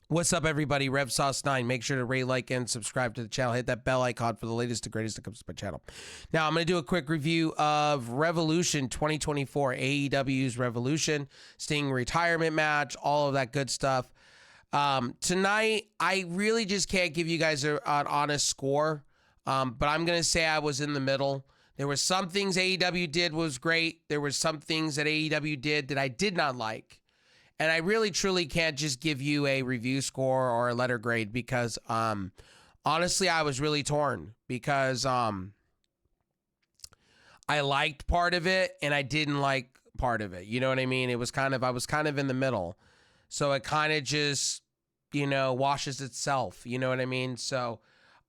What's up, everybody? RevSauce9. Make sure to rate, like, and subscribe to the channel. Hit that bell icon for the latest and greatest that comes to my channel. Now, I'm going to do a quick review of Revolution 2024, AEW's Revolution, Sting retirement match, all of that good stuff. Tonight, I really just can't give you guys an honest score, but I'm going to say I was in the middle. There were some things AEW did was great. There were some things that AEW did that I did not like. And I really, truly can't just give you a review score or a letter grade because, honestly, I was really torn because I liked part of it and I didn't like part of it. You know what I mean? I was kind of in the middle. So it kind of just, washes itself. You know what I mean? So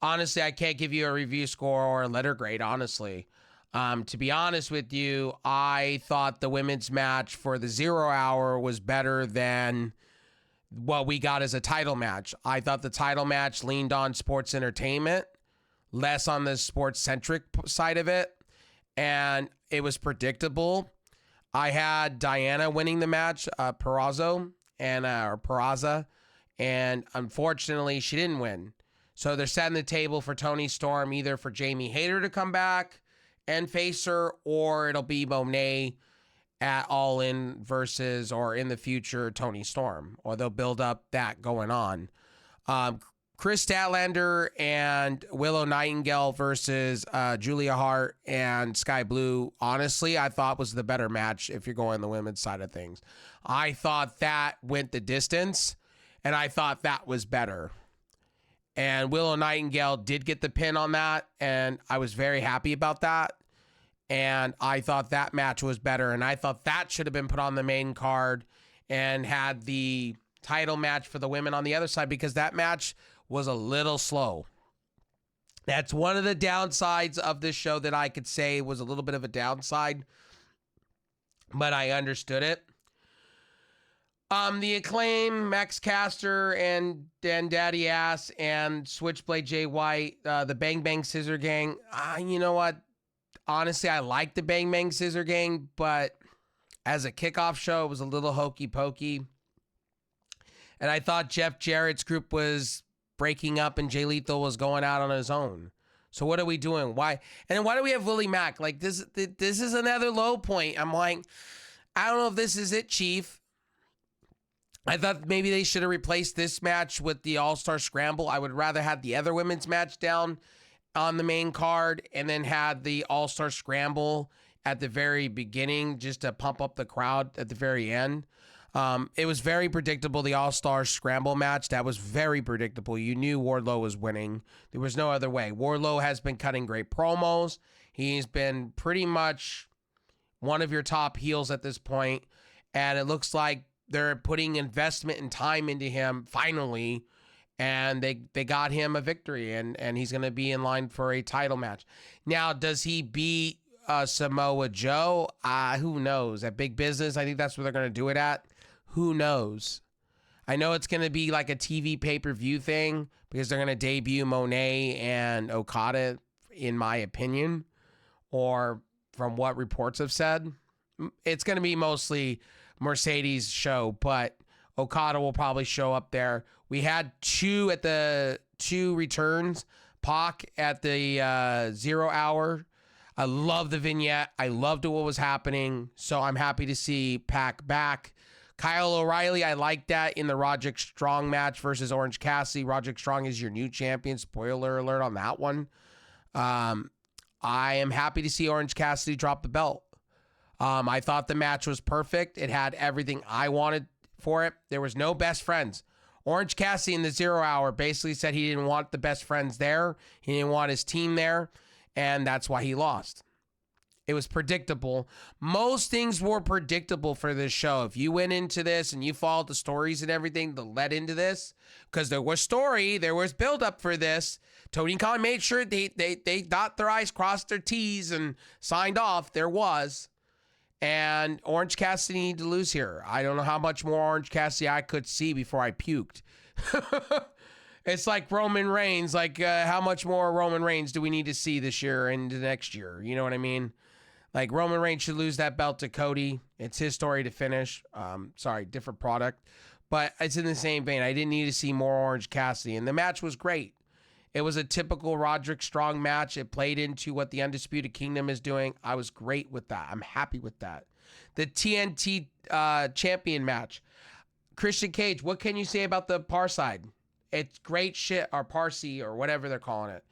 honestly, I can't give you a review score or a letter grade, honestly. To be honest with you, I thought the women's match for the 0 Hour was better than what we got as a title match. I thought the title match leaned on sports entertainment, less on the sports-centric side of it, and it was predictable. I had Diana winning the match, Peraza, and unfortunately, she didn't win. So they're setting the table for Toni Storm, either for Jamie Hayter to come back and face her, or it'll be Monet at All In versus, or in the future, Toni Storm, or they'll build up that going on. Chris Statlander and Willow Nightingale versus Julia Hart and Sky Blue, honestly, I thought was the better match if you're going the women's side of things. I thought that went the distance, and I thought that was better. And Willow Nightingale did get the pin on that, and I was very happy about that. And I thought that match was better, and I thought that should have been put on the main card and had the title match for the women on the other side, because that match was a little slow. That's one of the downsides of this show that I could say was a little bit of a downside, but I understood it. The Acclaim, Max Caster, and Daddy Ass, and Switchblade Jay White, the Bang Bang Scissor Gang. You know what? Honestly, I like the Bang Bang Scissor Gang, but as a kickoff show, it was a little hokey pokey. And I thought Jeff Jarrett's group was breaking up and Jay Lethal was going out on his own. So what are we doing? Why? And then why do we have Willie Mack? Like, this is another low point. I'm like, I don't know if this is it, Chief. I thought maybe they should have replaced this match with the All-Star Scramble. I would rather have the other women's match down on the main card and then had the All-Star Scramble at the very beginning just to pump up the crowd at the very end. It was very predictable, the All-Star Scramble match. That was very predictable. You knew Wardlow was winning. There was no other way. Wardlow has been cutting great promos. He's been pretty much one of your top heels at this point, and it looks like they're putting investment and time into him finally, and they got him a victory, and he's going to be in line for a title match. Now, does he beat Samoa Joe? Who knows? At Big Business, I think that's where they're going to do it at. Who knows? I know it's going to be like a TV pay-per-view thing because they're going to debut Monet and Okada, in my opinion, or from what reports have said. It's going to be mostly Mercedes show, but Okada will probably show up there. We had two returns. Pac at the 0 Hour. I love the vignette. I loved what was happening, so I'm happy to see Pac back. Kyle O'Reilly, I like that in the Roderick Strong match versus Orange Cassidy. Roderick Strong is your new champion. Spoiler alert on that one. I am happy to see Orange Cassidy drop the belt. I thought the match was perfect. It had everything I wanted for it. There was no best friends. Orange Cassidy in the 0 Hour basically said he didn't want the best friends there. He didn't want his team there, and that's why he lost. It was predictable. Most things were predictable for this show. If you went into this and you followed the stories and everything that led into this, because there was story, there was build-up for this. Tony Khan made sure they dot their I's, crossed their T's, and signed off. There was. And Orange Cassidy needed to lose here. I don't know how much more Orange Cassidy I could see before I puked. It's like Roman Reigns. Like, how much more Roman Reigns do we need to see this year and the next year? You know what I mean? Like, Roman Reigns should lose that belt to Cody. It's his story to finish. Sorry, different product. But it's in the same vein. I didn't need to see more Orange Cassidy. And the match was great. It was a typical Roderick Strong match. It played into what the Undisputed Kingdom is doing. I was great with that. I'm happy with that. The TNT champion match. Christian Cage, what can you say about the Par side? It's great shit, or Parsi, or whatever they're calling it.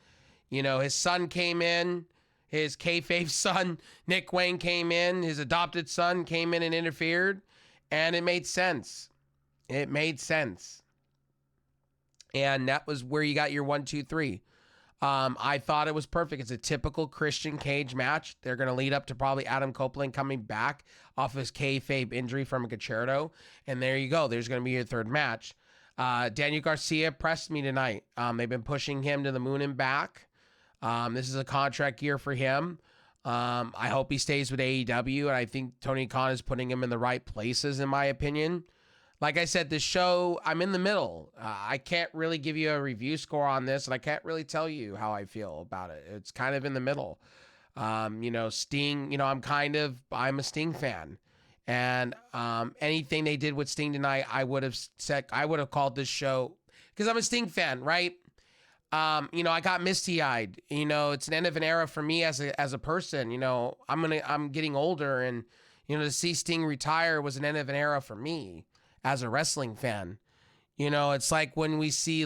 You know, his son came in. His kayfabe son, Nick Wayne, came in. His adopted son came in and interfered. And it made sense. It made sense. And that was where you got your 1, 2, 3. I thought it was perfect. It's a typical Christian Cage match. They're going to lead up to probably Adam Copeland coming back off his kayfabe injury from a concerto. And there you go. There's going to be your third match. Daniel Garcia pressed me tonight. They've been pushing him to the moon and back. This is a contract year for him. I hope he stays with AEW. And I think Tony Khan is putting him in the right places, in my opinion. Like I said, this show, I'm in the middle. I can't really give you a review score on this, and I can't really tell you how I feel about it. It's kind of in the middle. Sting, I'm a Sting fan. And anything they did with Sting tonight, I would have called this show, because I'm a Sting fan, right? I got misty-eyed. It's an end of an era for me as a person. I'm getting older, and to see Sting retire was an end of an era for me as a wrestling fan. It's like when we see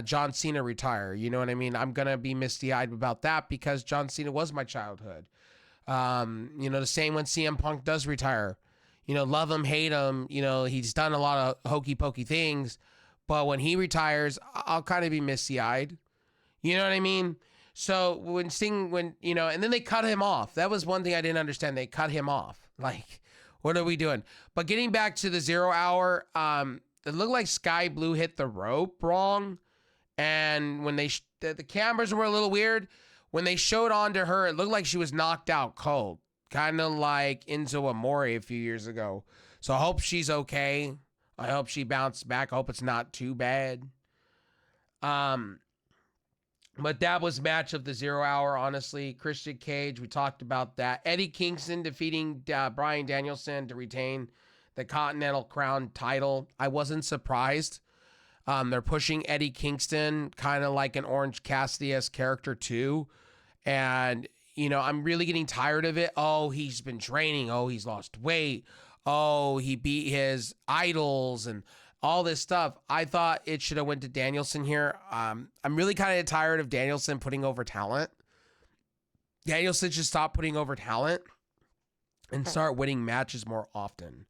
John Cena retire, you know what I mean? I'm going to be misty-eyed about that because John Cena was my childhood. The same when CM Punk does retire. Love him, hate him, he's done a lot of hokey pokey things, but when he retires, I'll kind of be misty-eyed. You know what I mean? So when Sting, and then they cut him off. That was one thing I didn't understand. They cut him off. What are we doing? But getting back to the 0 Hour, it looked like Sky Blue hit the rope wrong. And when the cameras were a little weird, when they showed onto her, it looked like she was knocked out cold. Kind of like Enzo Amore a few years ago. So I hope she's okay. I hope she bounced back. I hope it's not too bad. But that was match of the 0 Hour, honestly. Christian Cage, we talked about that. Eddie Kingston defeating Bryan Danielson to retain the Continental Crown title. I wasn't surprised. They're pushing Eddie Kingston kind of like an Orange Cassidy-esque character too. And, I'm really getting tired of it. Oh, he's been training. Oh, he's lost weight. Oh, he beat his idols and all this stuff. I thought it should have went to Danielson here. I'm really kind of tired of Danielson putting over talent. Danielson should stop putting over talent and start winning matches more often.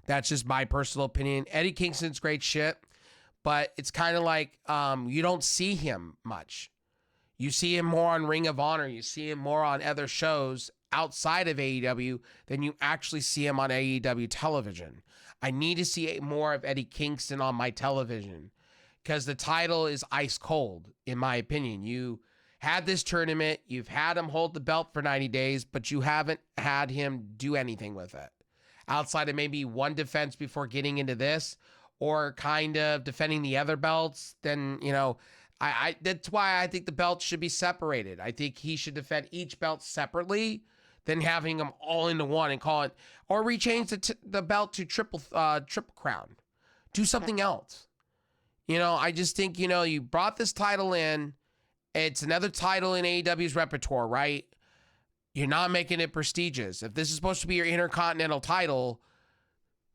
That's just my personal opinion. Eddie Kingston's great shit, but it's kind of like you don't see him much. You see him more on Ring of Honor. You see him more on other shows outside of AEW than you actually see him on AEW television. I need to see more of Eddie Kingston on my television because the title is ice cold, in my opinion. You had this tournament. You've had him hold the belt for 90 days, but you haven't had him do anything with it outside of maybe one defense before getting into this or kind of defending the other belts. Then, I that's why I think the belts should be separated. I think he should defend each belt separately than having them all into one and call it, or rechange the belt to triple crown. Do something else. I just think, you brought this title in. It's another title in AEW's repertoire, right? You're not making it prestigious. If this is supposed to be your Intercontinental title,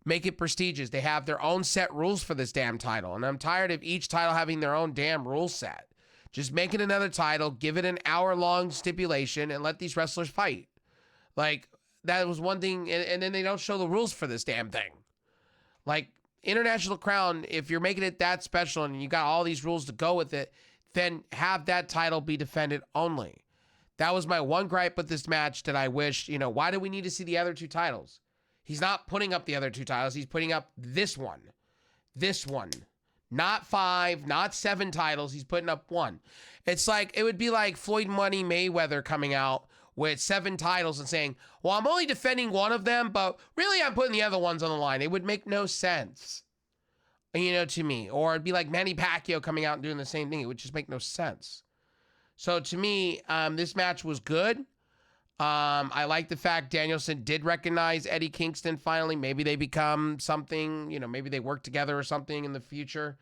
make it prestigious. They have their own set rules for this damn title. And I'm tired of each title having their own damn rule set. Just make it another title, give it an hour-long stipulation, and let these wrestlers fight. That was one thing, and then they don't show the rules for this damn thing. International Crown, if you're making it that special and you got all these rules to go with it, then have that title be defended only. That was my one gripe with this match that I wish, why do we need to see the other two titles? He's not putting up the other two titles. He's putting up this one. This one. Not 5, not 7 titles. He's putting up 1. It would be like Floyd Money Mayweather coming out with 7 titles and saying, well, I'm only defending one of them, but really I'm putting the other ones on the line. It would make no sense, to me. Or it'd be like Manny Pacquiao coming out and doing the same thing. It would just make no sense. So to me, this match was good. I like the fact Danielson did recognize Eddie Kingston finally. Maybe they become something, maybe they work together or something in the future.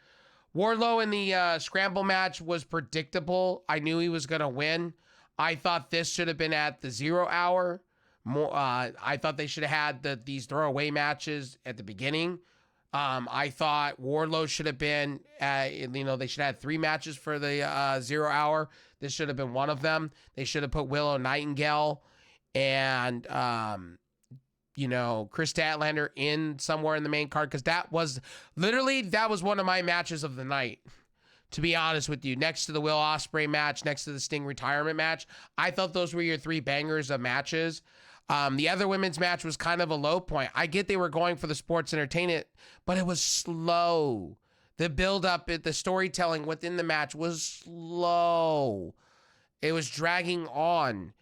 Wardlow in the scramble match was predictable. I knew he was going to win. I thought this should have been at the 0 hour. I thought they should have had these throwaway matches at the beginning. I thought Wardlow should have been, they should have had 3 matches for the 0 hour. This should have been one of them. They should have put Willow Nightingale and, Chris Statlander in somewhere in the main card, because that was one of my matches of the night, to be honest with you. Next to the Will Ospreay match, next to the Sting retirement match, I thought those were your 3 bangers of matches. The other women's match was kind of a low point. I get they were going for the sports entertainment, but it was slow. The build-up, the storytelling within the match was slow. It was dragging on.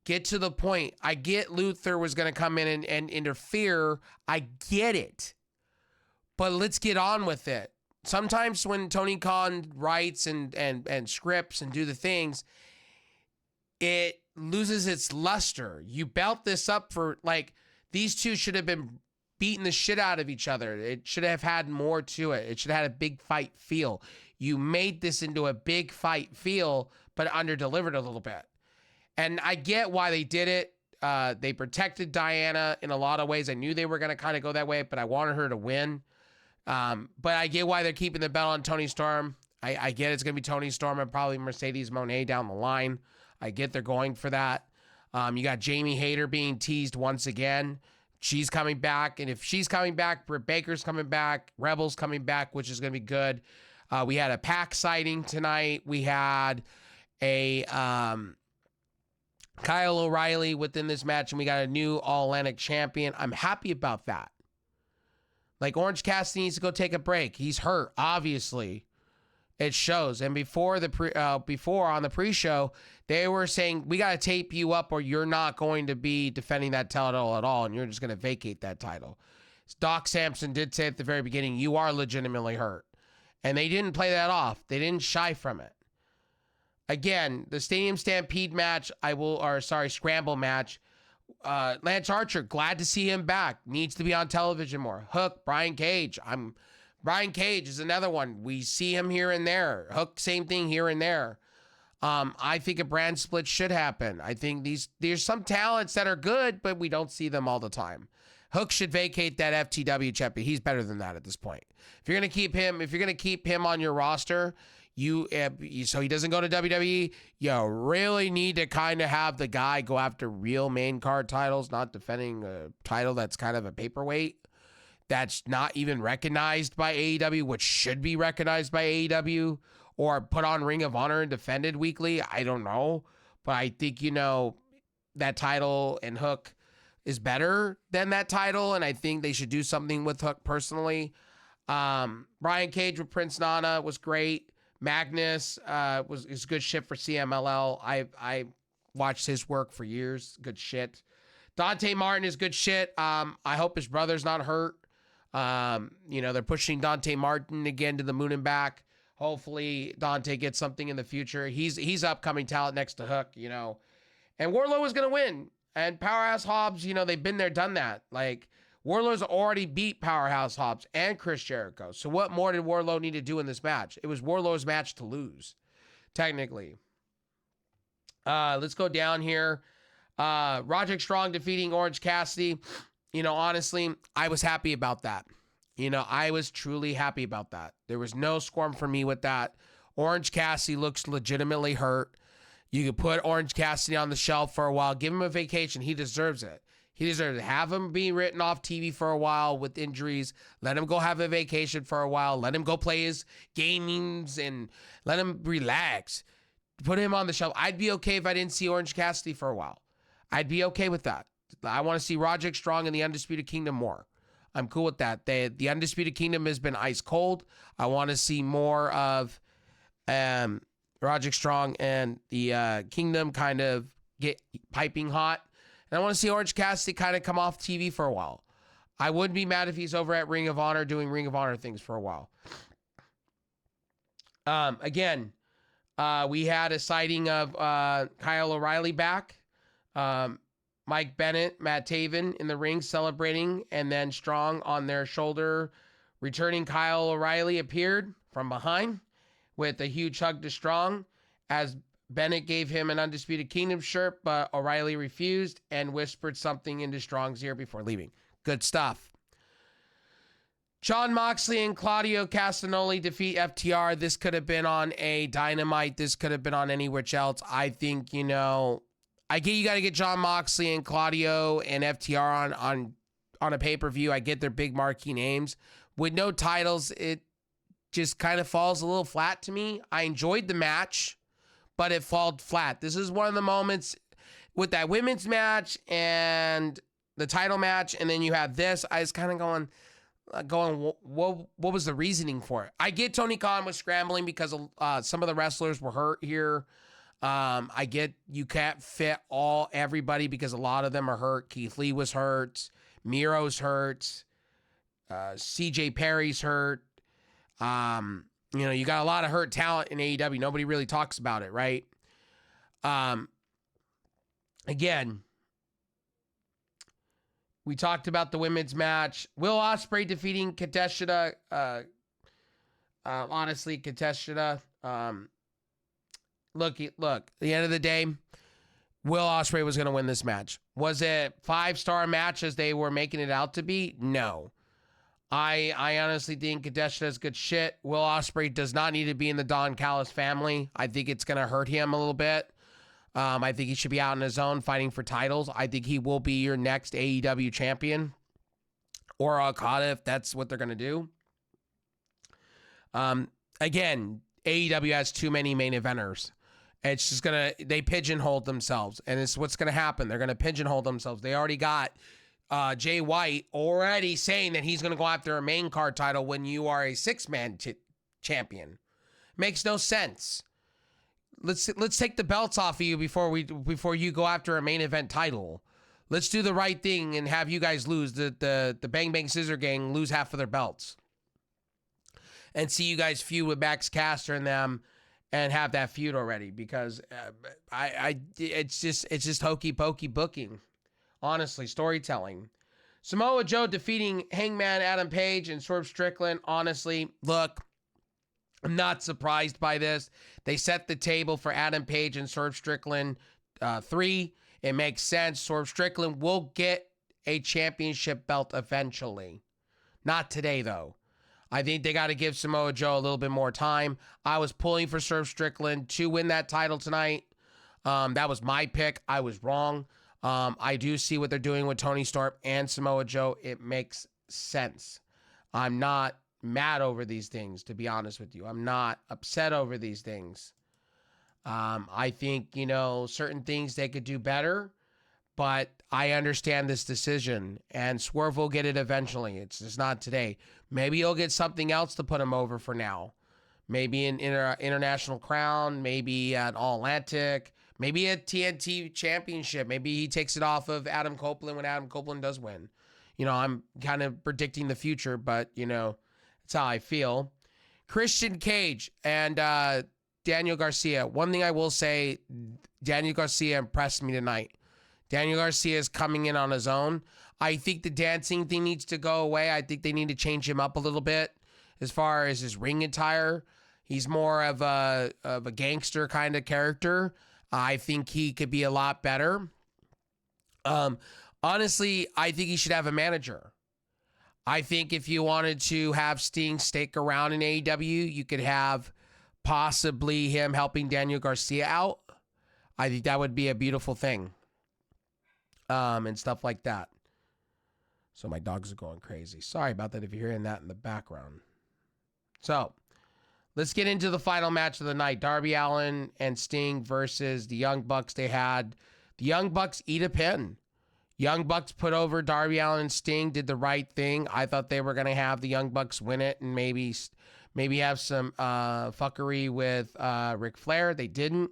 Get to the point. I get Luther was going to come in and interfere. I get it. But let's get on with it. Sometimes when Tony Khan writes and scripts and do the things, it loses its luster. You belt this up for, these two should have been beating the shit out of each other. It should have had more to it. It should have had a big fight feel. You made this into a big fight feel, but under-delivered a little bit. And I get why they did it. They protected Diana in a lot of ways. I knew they were going to kind of go that way, but I wanted her to win. But I get why they're keeping the belt on Toni Storm. I get it's going to be Toni Storm and probably Mercedes Moné down the line. I get they're going for that. You got Jamie Hayter being teased once again. She's coming back. And if she's coming back, Britt Baker's coming back. Rebel's coming back, which is going to be good. We had a PAC sighting tonight. We had a Kyle O'Reilly within this match, and we got a new All-Atlantic champion. I'm happy about that. Orange Cassidy needs to go take a break. He's hurt, obviously. It shows. And before on the pre-show, they were saying, we got to tape you up or you're not going to be defending that title at all, and you're just going to vacate that title. Doc Sampson did say at the very beginning, you are legitimately hurt. And they didn't play that off. They didn't shy from it. Again, the Stadium Stampede match, Scramble match, Lance Archer, glad to see him back. Needs to be on television more. Hook, Brian Cage. Brian Cage is another one. We see him here and there. Hook, same thing here and there. I think a brand split should happen. I think there's some talents that are good, but we don't see them all the time. Hook should vacate that FTW champion. He's better than that at this point. If you're gonna keep him on your roster, so he doesn't go to WWE, you really need to kind of have the guy go after real main card titles, not defending a title that's kind of a paperweight. That's not even recognized by AEW, which should be recognized by AEW, or put on Ring of Honor and defended weekly. I don't know. But I think, that title and Hook is better than that title, and I think they should do something with Hook personally. Brian Cage with Prince Nana was great. Magnus is good shit for CMLL. I watched his work for years. Good shit. Dante Martin is good shit. I hope his brother's not hurt. They're pushing Dante Martin again to the moon and back. Hopefully Dante gets something in the future. He's upcoming talent next to Hook, And Wardlow is going to win. And Powerhouse Hobbs, they've been there, done that. Wardlow's already beat Powerhouse Hobbs and Chris Jericho. So what more did Wardlow need to do in this match? It was Wardlow's match to lose, technically. Let's go down here. Roderick Strong defeating Orange Cassidy. Honestly, I was happy about that. I was truly happy about that. There was no squirm for me with that. Orange Cassidy looks legitimately hurt. You could put Orange Cassidy on the shelf for a while. Give him a vacation. He deserves it. He deserves to have him be written off TV for a while with injuries. Let him go have a vacation for a while. Let him go play his games and let him relax. Put him on the shelf. I'd be okay if I didn't see Orange Cassidy for a while. I'd be okay with that. I want to see Roderick Strong and the Undisputed Kingdom more. I'm cool with that. The Undisputed Kingdom has been ice cold. I want to see more of Roderick Strong and the Kingdom kind of get piping hot. And I want to see Orange Cassidy kind of come off TV for a while. I wouldn't be mad if he's over at Ring of Honor doing Ring of Honor things for a while. Again, we had a sighting of Kyle O'Reilly back. Um, Mike Bennett, Matt Taven in the ring celebrating, and then Strong on their shoulder. Returning Kyle O'Reilly appeared from behind with a huge hug to Strong as Bennett gave him an Undisputed Kingdom shirt, but O'Reilly refused and whispered something into Strong's ear before leaving. Good stuff. Jon Moxley and Claudio Castagnoli defeat FTR. This could have been on a Dynamite. This could have been on anywhere else. I think, I get you got to get Jon Moxley and Claudio and FTR on a pay-per-view. I get their big marquee names. With no titles, it just kind of falls a little flat to me. I enjoyed the match, but it fell flat. This is one of the moments with that women's match and the title match, and then you have this. I was kind of going, what was the reasoning for it? I get Tony Khan was scrambling because some of the wrestlers were hurt here. I get you can't fit everybody because a lot of them are hurt. Keith Lee was hurt. Miro's hurt. CJ Perry's hurt. You got a lot of hurt talent in AEW. Nobody really talks about it, right? Again, we talked about the women's match. Will Ospreay defeating Kateshita. Honestly, Kateshita. Look. At the end of the day, Will Ospreay was going to win this match. Was it 5-star match as they were making it out to be? No. I honestly think Kateshita is good shit. Will Ospreay does not need to be in the Don Callis family. I think it's going to hurt him a little bit. I think he should be out on his own fighting for titles. I think he will be your next AEW champion or Okada if that's what they're going to do. Again, AEW has too many main eventers. It's just they pigeonhole themselves, and it's what's going to happen. They're going to pigeonhole themselves. They already got Jay White already saying that he's going to go after a main card title when you are a 6-man champion. Makes no sense. Let's take the belts off of you before you go after a main event title. Let's do the right thing and have you guys lose. The Bang Bang Scissor Gang lose half of their belts. And see you guys feud with Max Caster and them and have that feud already, because it's just hokey pokey booking. Honestly, storytelling. Samoa Joe defeating Hangman Adam Page and Swerve Strickland. Honestly, look, I'm not surprised by this. They set the table for Adam Page and Swerve Strickland 3. It makes sense. Swerve Strickland will get a championship belt eventually. Not today, though. I think they got to give Samoa Joe a little bit more time. I was pulling for Swerve Strickland to win that title tonight. That was my pick. I was wrong. I do see what they're doing with Tony Storm and Samoa Joe. It makes sense. I'm not mad over these things, to be honest with you. I'm not upset over these things. I think, certain things they could do better, but I understand this decision, and Swerve will get it eventually. It's just not today. Maybe he'll get something else to put him over for now. Maybe an International Crown, maybe an All-Atlantic, maybe a TNT Championship. Maybe he takes it off of Adam Copeland when Adam Copeland does win. I'm kind of predicting the future, but, that's how I feel. Christian Cage and Daniel Garcia. One thing I will say, Daniel Garcia impressed me tonight. Daniel Garcia is coming in on his own. I think the dancing thing needs to go away. I think they need to change him up a little bit as far as his ring attire. He's more of a gangster kind of character. I think he could be a lot better. Honestly, I think he should have a manager. I think if you wanted to have Sting stick around in AEW, you could have possibly him helping Daniel Garcia out. I think that would be a beautiful thing. And stuff like that. So my dogs are going crazy. Sorry about that if you're hearing that in the background. So let's get into the final match of the night. Darby Allin and Sting versus the Young Bucks. The Young Bucks eat a pin. Young Bucks put over Darby Allin and Sting, did the right thing. I thought they were going to have the Young Bucks win it and maybe have some fuckery with Ric Flair. They didn't.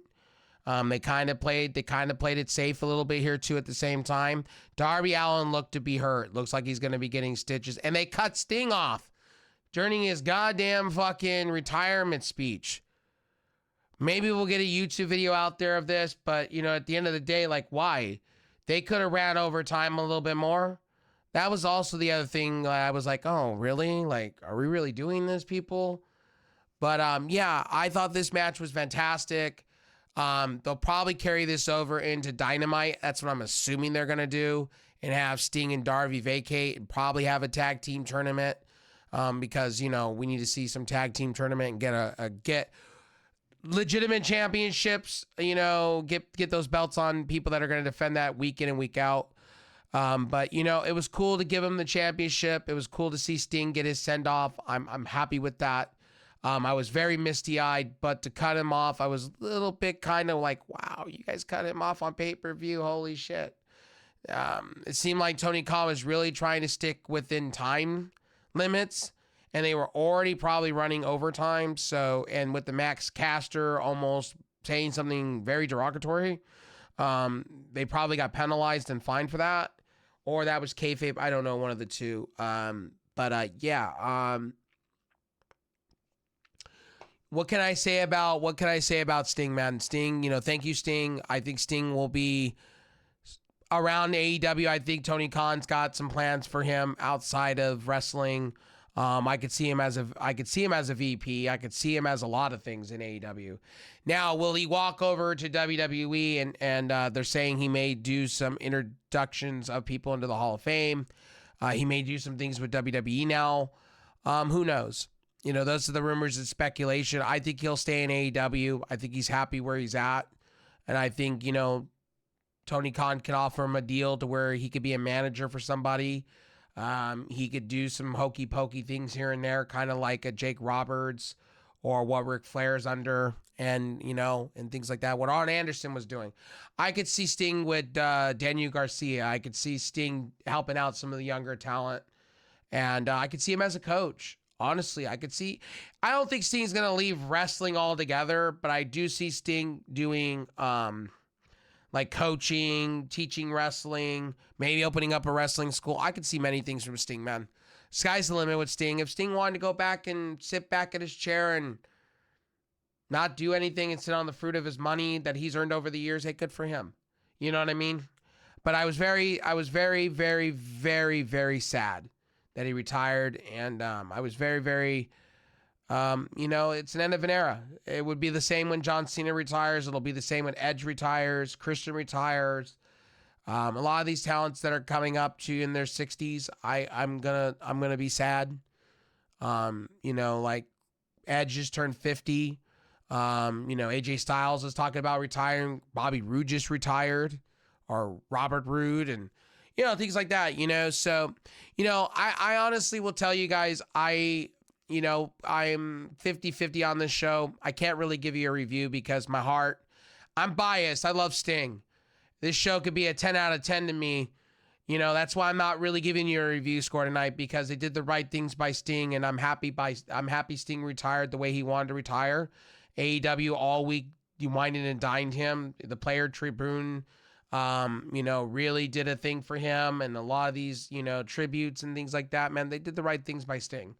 They kind of played it safe a little bit here too at the same time. Darby Allin looked to be hurt. Looks like he's going to be getting stitches. And they cut Sting off during his goddamn fucking retirement speech. Maybe we'll get a YouTube video out there of this, but you know, at the end of the day, like, why? They could have ran over time a little bit more. That was also the other thing. I was like, oh, really? Like, are we really doing this, people? But yeah, I thought this match was fantastic. They'll probably carry this over into Dynamite. That's what I'm assuming they're gonna do, and have Sting and Darby vacate and probably have a tag team tournament. Because you know we need to see some tag team tournament and get legitimate championships. You know, get those belts on people that are going to defend that week in and week out. But you know, it was cool to give him the championship. It was cool to see Sting get his send off. I'm happy with that. I was very misty-eyed, but to cut him off, I was a little bit kind of like, wow, you guys cut him off on pay-per-view. Holy shit. It seemed like Tony Khan was really trying to stick within time limits, and they were already probably running overtime. So, and with the Max Caster almost saying something very derogatory, they probably got penalized and fined for that, or that was kayfabe. I don't know, one of the two. Yeah. What can I say about Sting, man? Sting, you know, thank you, Sting. I think Sting will be around AEW. I think Tony Khan's got some plans for him outside of wrestling. I could see him as a VP. I could see him as a lot of things in AEW. Now, will he walk over to WWE and they're saying he may do some introductions of people into the Hall of Fame. He may do some things with WWE now. Who knows? You know, those are the rumors and speculation. I think he'll stay in AEW. I think he's happy where he's at. And I think, you know, Tony Khan can offer him a deal to where he could be a manager for somebody. He could do some hokey pokey things here and there, kind of like a Jake Roberts or what Ric Flair's under, and you know, and things like that. What Arn Anderson was doing. I could see Sting with Daniel Garcia. I could see Sting helping out some of the younger talent, and I could see him as a coach. Honestly, I don't think Sting's gonna leave wrestling altogether, but I do see Sting doing like coaching, teaching wrestling, maybe opening up a wrestling school. I could see many things from Sting, man. Sky's the limit with Sting. If Sting wanted to go back and sit back in his chair and not do anything and sit on the fruit of his money that he's earned over the years, hey, good for him. You know what I mean? But I was very, very, very, very sad that he retired. And I was very, very, you know, it's an end of an era. It would be the same when John Cena retires. It'll be the same when Edge retires, Christian retires. A lot of these talents that are coming up to in their 60s, I'm gonna be sad. You know, like Edge just turned 50. You know, AJ Styles is talking about retiring. Bobby Roode just retired, or Robert Roode, and you know, things like that. You know, so you know, I honestly will tell you guys, you know, I'm 50-50 on this show. I can't really give you a review because my heart, I'm biased. I love Sting. This show could be a 10 out of 10 to me. You know, that's why I'm not really giving you a review score tonight, because they did the right things by Sting, and I'm happy Sting retired the way he wanted to retire. AEW all week, you wined and dined him. The player tribune, you know, really did a thing for him, and a lot of these, you know, tributes and things like that, man, they did the right things by Sting.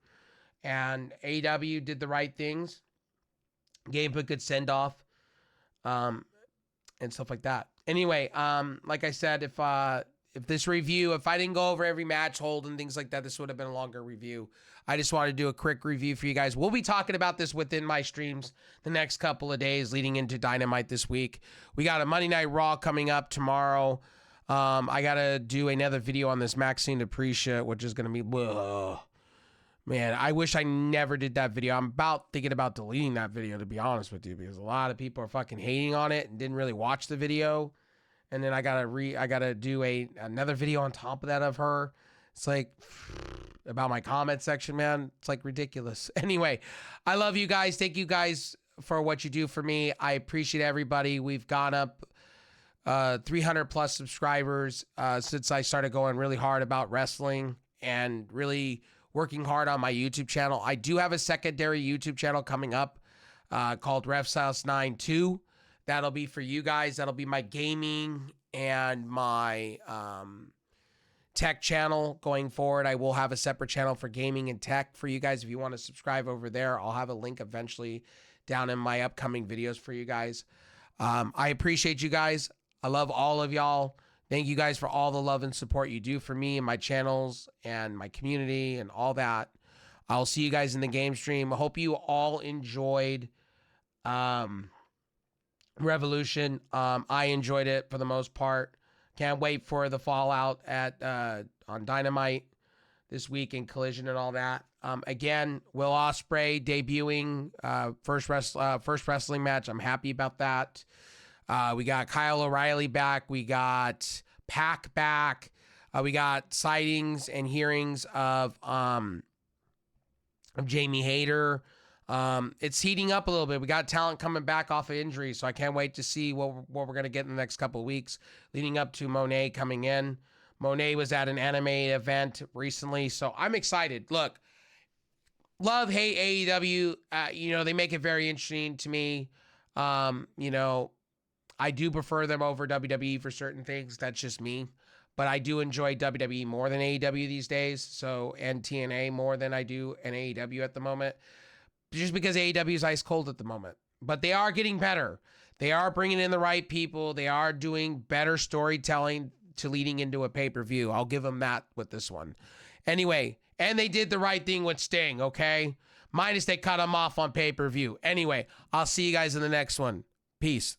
And AEW did the right things, gave him a good send-off, and stuff like that. Anyway, like I said, if this review, if I didn't go over every match hold and things like that, this would have been a longer review. I just wanted to do a quick review for you guys. We'll be talking about this within my streams the next couple of days leading into Dynamite this week. We got a Monday Night Raw coming up tomorrow. I got to do another video on this Maxine Dupree shit, which is going to be... Whoa. Man, I wish I never did that video. I'm thinking about deleting that video, to be honest with you, because a lot of people are fucking hating on it and didn't really watch the video. And then I gotta do another video on top of that of her. It's like about my comment section, man. It's like ridiculous. Anyway, I love you guys. Thank you guys for what you do for me. I appreciate everybody. We've gone up 300 plus subscribers since I started going really hard about wrestling and really working hard on my YouTube channel. I do have a secondary YouTube channel coming up called RefSauce92. That'll be for you guys. That'll be my gaming and my tech channel going forward. I will have a separate channel for gaming and tech for you guys. If you want to subscribe over there, I'll have a link eventually down in my upcoming videos for you guys. I appreciate you guys. I love all of y'all. Thank you guys for all the love and support you do for me and my channels and my community and all that. I'll see you guys in the game stream. I hope you all enjoyed Revolution. I enjoyed it for the most part. Can't wait for the fallout at on Dynamite this week and Collision and all that. Again, Will Ospreay debuting first wrestling match. I'm happy about that. We got Kyle O'Reilly back. We got Pac back. We got sightings and hearings of Jamie Hayter. It's heating up a little bit. We got talent coming back off of injury, so I can't wait to see what we're going to get in the next couple of weeks leading up to Monet coming in. Monet was at an anime event recently, so I'm excited. Look, love, hate AEW. They make it very interesting to me. I do prefer them over WWE for certain things. That's just me. But I do enjoy WWE more than AEW these days. And TNA more than I do an AEW at the moment. Just because AEW is ice cold at the moment. But they are getting better. They are bringing in the right people. They are doing better storytelling to leading into a pay-per-view. I'll give them that with this one. Anyway, and they did the right thing with Sting, okay? Minus they cut him off on pay-per-view. Anyway, I'll see you guys in the next one. Peace.